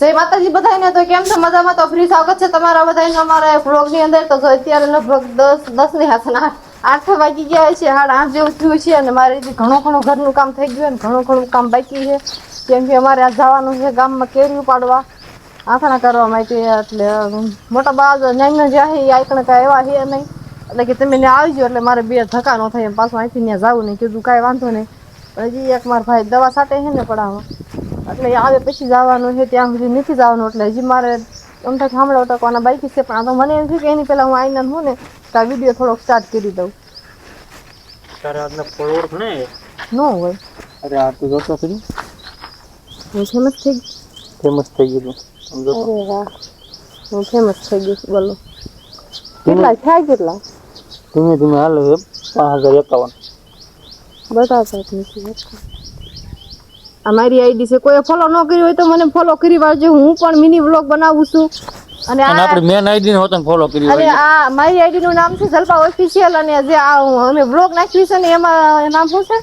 જય માતાજી બધાને તો કેમ છો મજામાં તો ફ્રી સ્વાગત છે તમારા બધાને અમારા વ્લોગ ની અંદર તો અત્યારે લગભગ 10 ની આસપાસ 8 વાગી ગયા છે 8:30 જેવું થયું છે અને મારે ઘણું ઘરનું કામ થઈ ગયું અને ઘણું કામ બાકી છે કેમ કે અમારે આ જવાનું છે ગામમાં કેરી પાડવા આથણા કરવા માટે એટલે મોટા બાદ નાઈનો જ્યાં છે આઈકણ કાંઈ એવા છે નહીં એટલે કે તમે આવજો એટલે મારે બે ધક્કા ન થાય પાછું અહીંથી ત્યાં જવું નહીં કીધું કાંઈ વાંધો નહીં હજી એક મારા ભાઈ દવા સાટે છે ને પડાવવા એટલે આવે પછી જવાનું છે ત્યાં સુધી નથી જવાનું એટલે હજી મારે એમ તો થાંભળો ટકવાના બાકી છે પણ આ તો મને એમ થયું કે એની પહેલાં હું આવીને હું ને તો આ વિડીયો થોડોક સ્ટાર્ટ કરી દઉં તારે આજના ફોલોવર ઘણે ન હોય અરે આ તું જોતો ખરી હું ફેમસ થઈ ગયું સમજો અરે વાહ હું ફેમસ થઈ ગઈ બોલો કેટલા થાય કેટલા ધીમે ધીમે હાલો 5051 બતાવતા જ નથી આ મારી આઈડી છે કોઈ ફોલો ન કર્યું હોય તો મને ફોલો કરી વાળજો હું પણ મિની વ્લોગ બનાવું છું અને આપણે મેન આઈડી ને હોતન ફોલો કરી અરે આ મારી આઈડી નું નામ છે જલપા ઓફિશિયલ અને જે આ અમે વ્લોગ નાખી છે ને એમાં નામ શું છે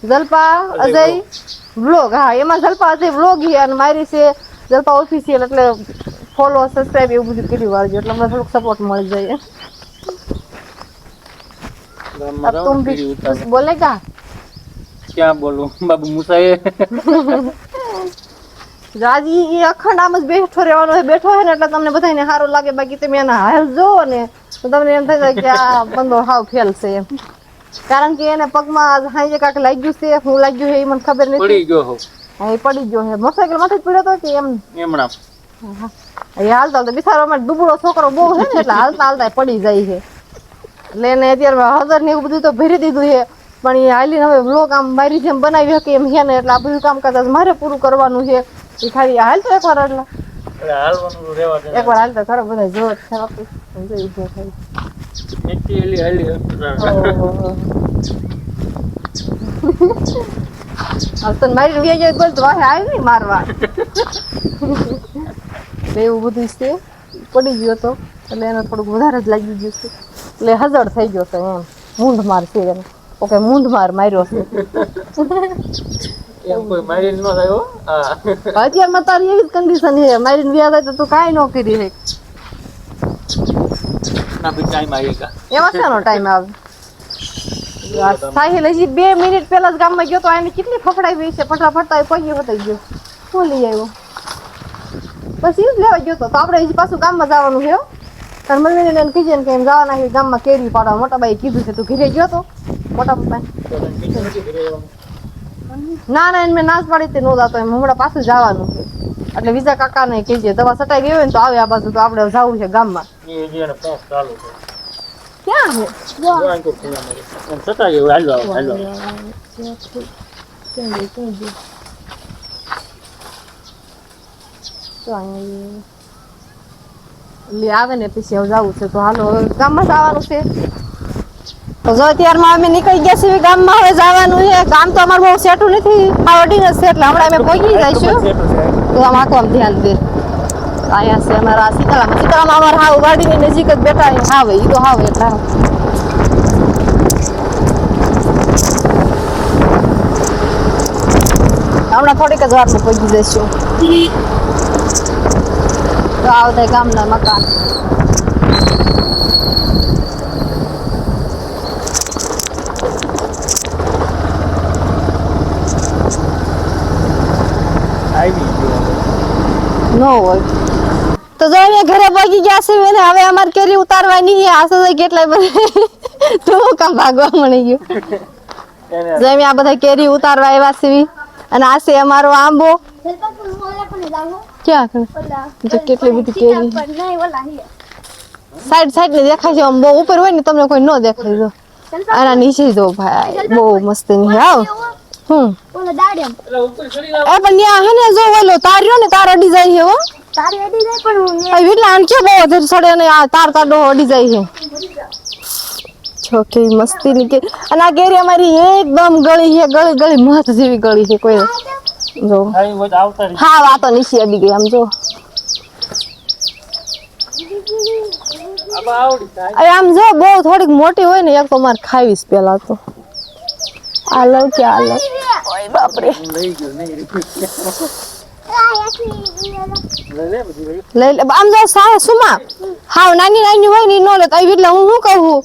જલપા અજય વ્લોગ હા એમાં જલપા અજય વ્લોગ છે અને મારી છે જલપા ઓફિશિયલ એટલે ફોલો સબસ્ક્રાઇબ એવું બધું કરી વાળજો એટલે મને થોડુંક સપોર્ટ મળી જાય अब तुम भी कुछ बोलेगा क्या बोलूं बाबू मुसाए રાજી એ અખંડ આમ જ બેઠો રહેવાનો છે બેઠો છે ને એટલે તમને બધાને સારું લાગે બાકી તમે એના હાલ જોવો ને તો તમને એમ થઈ જાય કે આ બંદો હાવ ફેલ છે એમ કારણ કે એને પગમાં હાઈએ કાંક લાગ્યું છે હું લાગ્યું છે એ મને ખબર નથી પડી ગયો હો હા એ પડી ગયો છે મોટરસાઇકલ માંથી જ પડ્યો હતો કે એમ એમણા એ હાલતા તો બિચારો ડૂબળો છોકરો બહુ છે ને એટલે હાલતા હાલતા પડી જાય છે એટલે એને અત્યારે હળદર ને એવું બધું તો ભરી દીધું છે પણ એ હાલીને હવે વ્લોગ આમ મારી જેમ બનાવી શકે એમ છે ને એટલે આ બધું કામ કદાચ મારે પૂરું કરવાનું છે એ ખાલી હાલ તો એકવાર એટલે હાલવાનું રહેવા દે એકવાર હાલતા ખરો બધા જોર ખરાબ જોઈ ઉભો થાય એટલી એલી હાલી હવે તો મારી રૂપિયા જાય બોલ તો વાહે આવી નહીં મારવા એવું બધું છે પડી ગયો તો એટલે એને થોડુંક વધારે જ લાગી ગયું છે એટલે હજળ થઈ ગયો છે એમ મૂંઢ માર છે એને ઓકે મૂંઢ માર માર્યો છે એમ કોઈ મારી ન થાય હો હા અત્યારમાં તારી એવી જ કન્ડિશન છે મારીને વ્યા થાય તો તું કાંઈ ન કરી હે ના બી ટાઈમ આવેગા એમાં શાનો ટાઈમ આવે સાહિલ હજી 2 મિનિટ પહેલા જ ગામમાં ગયો તો એને કેટલી ફફડાઈ છે ફટાફટ પગી વટાઈ ગયો શું લઈ આવ્યો પછી જ લેવા ગયો તો આપણે હજી પાછું ગામમાં જવાનું છે તાર મમ્મીને એને કીધે ને કે એમ જવાના છે ગામમાં કેરી પાડવા મોટા બાઈ કીધું છે તું ઘરે ગયો તો મોટા પપ્પા ના એને મેં નાશ પાડી તે નો જાતો એમ હમણાં પાછું જવાનું છે એટલે બીજા કાકાને કહીજે દવા સટાઈ ગઈ હોય ને તો આવે આ બાજુ તો આપણે જવું છે ગામમાં એ જેને પોસ ચાલુ છે ક્યાં છે જોવાન તો ખુલા મારી એમ સતા ગયો હાલો આવે ને પછી હવે જવું છે તો હાલો ગામમાં જવાનું છે તો જો અત્યારમાં અમે નીકળી ગયા છીએ ગામમાં હવે જવાનું છે ગામ તો અમારું બહુ સેટું નથી આ ઓડિંગ છે એટલે હમણાં અમે પહોંચી જઈશું તો આમ આખું ધ્યાન દે અહીંયા છે અમારા સીતારામ અમારા હાવ ગાડીની નજીક જ બેઠા હાવ એ તો હાવ એટલે હમણાં થોડીક જ વારમાં પહોંચી જઈશું તો આવતા ગામના મકાન ન હોય તો જો અમે ઘરે પહોંચી ગયા છે ને હવે અમારે કેરી ઉતારવાની છે આ તો કેટલાય બધા તું કામ ભાગવા મળી ગયું જો અમે આ બધા કેરી ઉતારવા આવ્યા છીએ અને આ છે અમારો આંબો ક્યાં કેટલી બધી કેરી સાઈડ ને દેખાય છે આમ બહુ ઉપર હોય ને તમને કોઈ ન દેખાય જો આના નીચે જો ભાઈ બહુ મસ્ત ની આવ પણ ત્યાં હે ને જો ઓલો તાર્યો ને તાર અડી જાય છે હો તાર અડી જાય પણ એટલા આણ કે બહુ વધારે સડે ને આ તાર તાડો અડી જાય છે છોકરી મસ્તી ની કે અને આ કેરી અમારી એકદમ ગળી છે ગળી મત જેવી ગળી છે કોઈ જો હા વાતો નીચે અડી ગઈ આમ જો અરે આમ જો બહુ થોડીક મોટી હોય ને એક તો મારે ખાવીશ પેલા તો આ લવ કે આ લવ ઓય બાપ રે લઈ ગયો નહીં લઈ લે આમ જો સાહે સુમા હાવ નાની નાની હોય ને ઈ નો લે તો એટલે હું શું કહું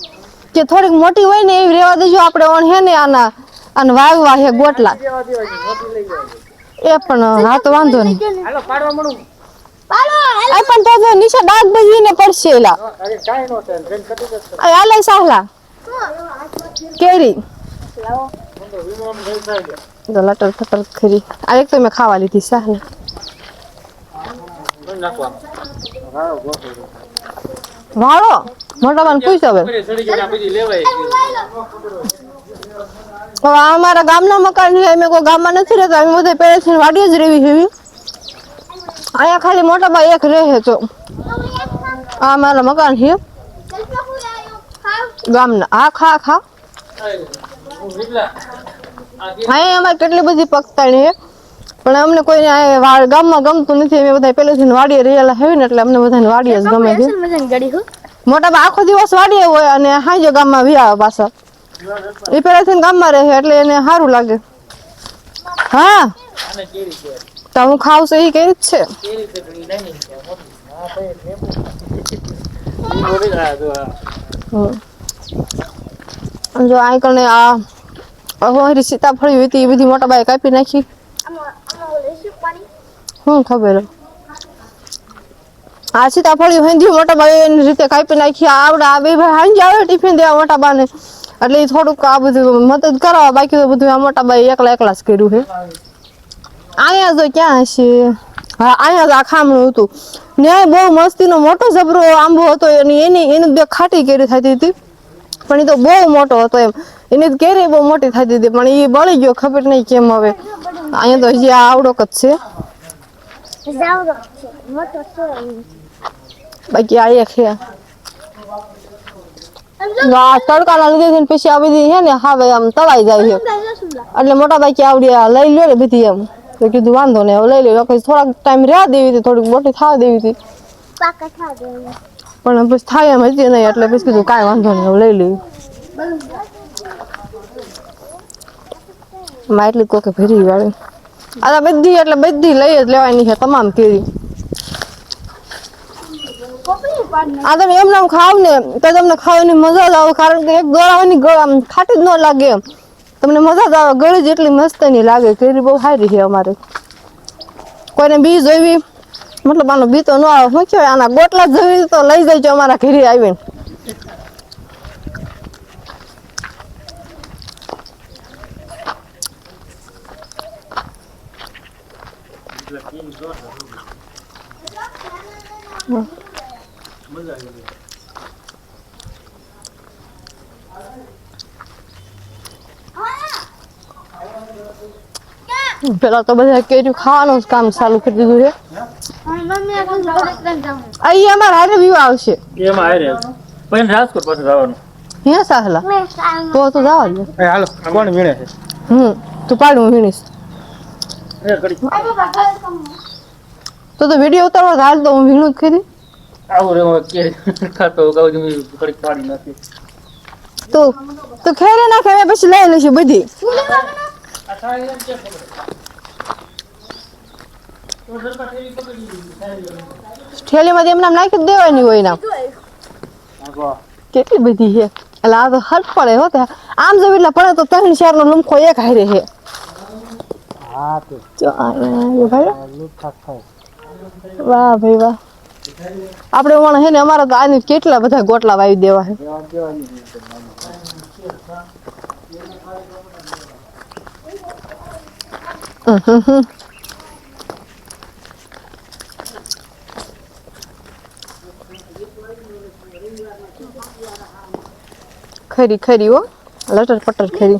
કે થોડીક મોટી હોય ને એવી રેવા દેજો આપણે ઓણ હે ને આના અને વાવવા હે ગોટલા એ પણ હા તો વાંધો નહીં હાલો પાડવા મળું આ પણ તો જો નીચે ડાઘ બજીને પડશે એલા અરે કાઈ નો થાય ટ્રેન કટી જશે આ આલે સાહલા કેરી તો લટર ફટર ખરી આ એક તો મેં ખાવા લીધી સાહલા નાખવા હા ગોઠો વાળો મોટા બાન પૂછ હવે સડી ગયો આ બધી લેવાય હવે આ અમારા ગામના મકાન છે અમે કોઈ ગામમાં નથી રહેતા અમે બધા પહેલેથી વાડીએ જ રહેવી છે અહીંયા ખાલી મોટા ભાઈ એક રહે તો આ મારા મકાન છે ગામના હા ખા ખા અહીંયા અમારે કેટલી બધી પગતાણી છે પણ અમને કોઈને ગામમાં ગમતું નથી અમે બધા પહેલેથી વાડીએ રહેલા હોય ને એટલે અમને બધાને વાડીએ જ ગમે છે મોટા ભાઈ આખો દિવસ વાડીએ હોય અને હાંજે ગામમાં વ્યા પાછા એ પહેલાથી ગામમાં રહે એટલે એને સારું લાગે હા તો હું ખાવ છું એ કઈ છે જો આ કને આ હવે સીતાફળી હતી એ બધી મોટા બાઈ કાપી નાખી હું ખબર આ સીતાફળી હેંધી મોટા બાઈ એની રીતે કાપી નાખી આવડે આ બે ભાઈ હાંજે આવે ટિફિન દેવા મોટા બાને એટલે એ થોડુંક આ બધું મદદ કરાવવા બાકી તો બધું આ મોટા બાઈ એકલા જ કર્યું છે અહીંયા તો ક્યાં હશે હા અહીંયા તો આ ખામણું હતું ન્યાય બહુ મસ્તીનો મોટો જબરો આંબો હતો એની બે ખાટી કેરી થતી હતી પણ એ તો બહુ મોટો હતો એમ એની કેરી બહુ મોટી થતી હતી પણ એ બળી ગયો ખબર નહીં કેમ હવે અહીંયા તો હજી આ આવડોક જ છે બાકી આ એક છે તડકાના લીધે પછી આ બધી છે ને હવે આમ તવાઈ જાય છે એટલે મોટા ભાઈ કે આવડી લઈ લો ને બધી એમ તો કીધું વાંધો નહીં હવે લઈ લે થોડાક ટાઈમ રહેવા દેવી હતી થોડીક મોટી થવા દેવી હતી પણ પછી થાય એમ હતી નહીં એટલે પછી કીધું કાંઈ વાંધો નહીં હવે લઈ લેવી માં એટલી કોકે ભરી વાળી આ બધી એટલે બધી લઈ જ લેવાની છે તમામ કેરી આ તમે એમ નામ ખાવ ને તો તમને ખાવાની મજા જ આવે કારણ કે એક દોરાવાની ખાટી જ ન લાગે એમ તમને મજા જ આવે ગળી જેટલી મસ્ત નહીં લાગે કેરી બહુ સારી છે અમારે કોઈને બી જોઈવી મતલબ આનો બી તો ન આવે શું કહેવાય આના ગોટલા જોઈ તો લઈ જાય અમારા ઘરે આવીને પેલા તો બધા કેરી ખાવાનું જ કામ ચાલુ કરી દીધું છે અહીં અમારા હારે વ્યૂ આવશે એમાં આરે પણ રાજકોટ પાછું જવાનું હે સાહલા તો જવા દે હાલો કોણ વીણે છે તું પાડ હું વીણીશ એ ઘડી તો વિડીયો ઉતારવા હાલ તો હું વીણું જ કરી આવું રે કે ખાતો ગાવ જમી ઘડી પાડી નાખી તો ખેરે નાખે અમે પછી લઈ લઈશું બધી થેલીમાંથી એમ નામ નાખી જ દેવાની હોય નામ કેટલી બધી છે એટલે આ તો હટ પડે હો આમ જો એટલે પડે તો 3 4 નો લંખો એક હારે છે હા તો જો ભાઈ વાહ ભાઈ વાહ આપણે ઓણ હે ને અમારા તો આની કેટલા બધા ગોટલા વાવી દેવા છે ખરી ખરી હો લટર પટર ખરી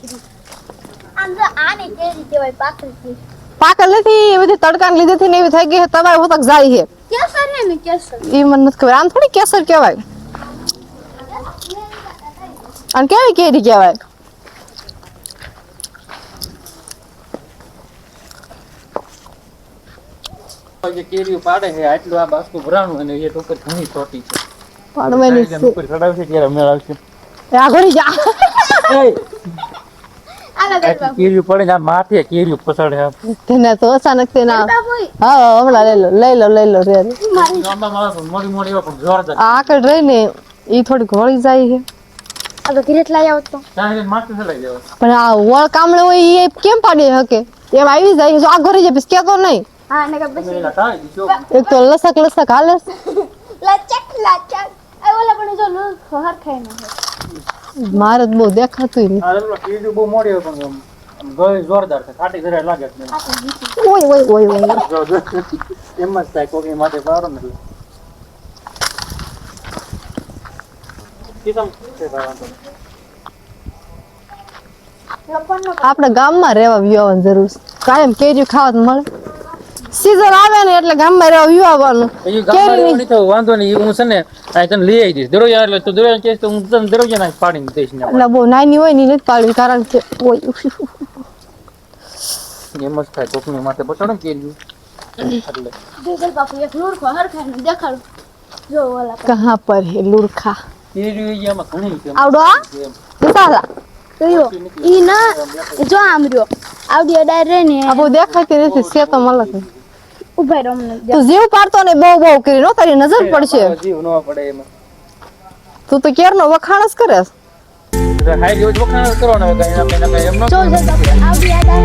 પાકલ નથી એ બધી તડકા લીધે થી ને એવી થઈ ગઈ તમારે હોતક જાય છે કેસર હે ને કેસર એ મને નથી ખબર આમ થોડી કેસર કહેવાય અને કેવી કેરી કહેવાય જે કેરીઓ પાડે છે આટલું આ બાસ્કુ ભરાણું અને એ ઉપર ઘણી છોટી છે પાડવાની ઉપર ચડાવશે ત્યારે મેળ આવશે આ ઘડી જા આ આટલી કેરીઓ પડે ને આ માથે કેરીઓ પસાડે આમ. તેને તો અચાનક તેના હા હમણાં લઈ લો રે ગામમાં માણસ મોડી મોડી એવા પણ જોરદાર. આ આગળ રહીને ઈ થોડીક વળી જાય છે ચાહે માથે ચલાઈ જવાય. પણ આ વળ કામળે હોય એ કેમ પાડી શકે એમ આવી જાય જો આ ઘરે જાય પછી કેતો નહીં તમે એલા કાઢી દીધો. એક તો લસક હાલે છે. મારે તો બહુ દેખાતું નહીં આ પેલો કેરીઓ બહુ મોડી હોય પણ આમ ગળી જોરદાર છે. ખાટી ઘરે લાગે જ નહીં. ઓય જો, જો. એમ જ થાય કોકની માથે પાડો ને એટલે. કીધમ છે વાંધો નહીં. આપણે ગામમાં રહેવા વિવાવાની જરૂર છે કાયમ કેરી ખાવા તો મળે સીઝન આવે ને એટલે ગામમાં રહેવા વિવાવાનું પછી ગામમાં રહેવું નહીં થયું, વાંધો નહીં. હું છે ને આ તને લઈ આવી દઈશ દરરોજ એટલે તું દરરોજ કહીશ તો હું તને દરરોજ ના પાડીને દઈશ ને. એટલે બહુ નાની હોય ને ઈ નથી પાડવી કારણ કે ઓય એમ જ થાય કોકની માથે પસાડો ને કેરીઓ એટલે કહાં પર હે લુરખા કેરીઓ ઈ આમાં ઘણી છે. આવડો આ એમ. સાલા જો આમ રહ્યો આવડી અડાર રે ને આ બહુ દેખાતી નથી છે તો મળે છે ઉભા રહો અમને તું જીવ પાડતો ને બહુ કરી નો તારી નજર પડશે જીવ ન પડે એમાં. તું તો ક્યારનો વખાણ જ કરે છે. હાઈ જેવો જ વખાણ કરવાનો હવે કાંઈ આપણે એમ ન જો આવડી અડાર